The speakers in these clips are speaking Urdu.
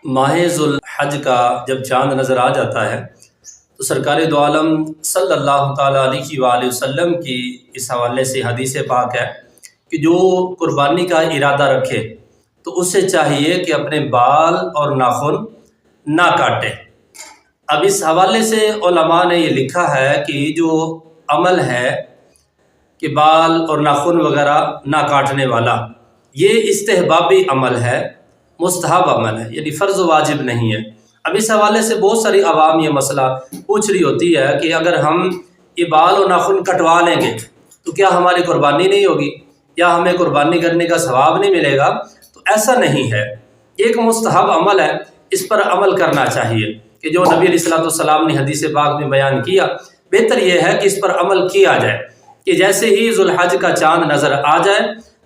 ماہ ذوالحج کا جب چاند نظر آ جاتا ہے تو سرکار دو عالم صلی اللہ تعالیٰ علیہ وآلہ وسلم کی اس حوالے سے حدیث پاک ہے کہ جو قربانی کا ارادہ رکھے تو اس سے چاہیے کہ اپنے بال اور ناخن نہ کاٹے۔ اب اس حوالے سے علماء نے یہ لکھا ہے کہ جو عمل ہے کہ بال اور ناخن وغیرہ نہ کاٹنے والا، یہ استحبابی عمل ہے، مستحب عمل ہے، یعنی فرض و واجب نہیں ہے۔ اب اس حوالے سے بہت ساری عوام یہ مسئلہ پوچھ رہی ہوتی ہے کہ اگر ہم یہ بال اور ناخن کٹوا لیں گے تو کیا ہماری قربانی نہیں ہوگی یا ہمیں قربانی کرنے کا ثواب نہیں ملے گا؟ تو ایسا نہیں ہے، ایک مستحب عمل ہے، اس پر عمل کرنا چاہیے کہ جو نبی علیہ السلام نے حدیث پاک میں بیان کیا، بہتر یہ ہے کہ اس پر عمل کیا جائے کہ جیسے ہی ذوالحج کا چاند نظر آ جائے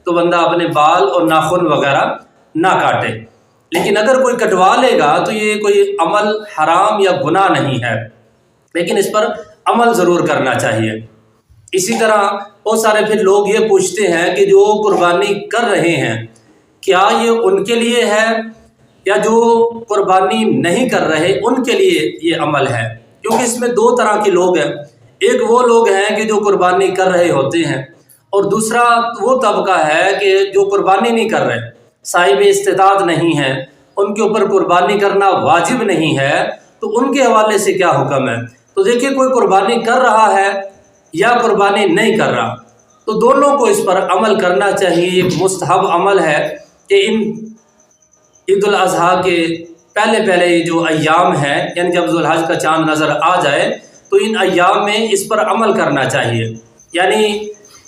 تو بندہ اپنے بال اور ناخن وغیرہ نہ کاٹے۔ لیکن اگر کوئی کٹوا لے گا تو یہ کوئی عمل حرام یا گناہ نہیں ہے، لیکن اس پر عمل ضرور کرنا چاہیے۔ اسی طرح بہت سارے پھر لوگ یہ پوچھتے ہیں کہ جو قربانی کر رہے ہیں کیا یہ ان کے لیے ہے یا جو قربانی نہیں کر رہے ان کے لیے یہ عمل ہے؟ کیونکہ اس میں دو طرح کے لوگ ہیں، ایک وہ لوگ ہیں کہ جو قربانی کر رہے ہوتے ہیں، اور دوسرا وہ طبقہ ہے کہ جو قربانی نہیں کر رہے، صاحب استطاعت نہیں ہے، ان کے اوپر قربانی کرنا واجب نہیں ہے، تو ان کے حوالے سے کیا حکم ہے؟ تو دیکھیے، کوئی قربانی کر رہا ہے یا قربانی نہیں کر رہا، تو دونوں کو اس پر عمل کرنا چاہیے۔ ایک مستحب عمل ہے کہ ان عید الاضحیٰ کے پہلے یہ جو ایام ہیں، یعنی جب ذوالحج کا چاند نظر آ جائے تو ان ایام میں اس پر عمل کرنا چاہیے، یعنی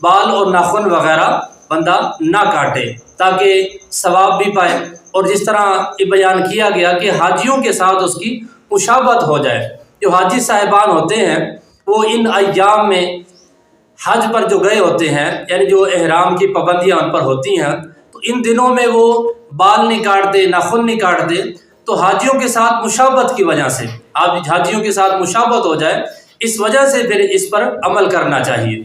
بال اور ناخن وغیرہ بندہ نہ کاٹے تاکہ ثواب بھی پائے، اور جس طرح یہ بیان کیا گیا کہ حاجیوں کے ساتھ اس کی مشابہت ہو جائے۔ جو حاجی صاحبان ہوتے ہیں وہ ان ایام میں حج پر جو گئے ہوتے ہیں، یعنی جو احرام کی پابندیاں ان پر ہوتی ہیں، تو ان دنوں میں وہ بال نہیں کاٹتے، ناخن نہیں کاٹتے، تو حاجیوں کے ساتھ مشابہت کی وجہ سے، آپ حاجیوں کے ساتھ مشابہت ہو جائے، اس وجہ سے پھر اس پر عمل کرنا چاہیے۔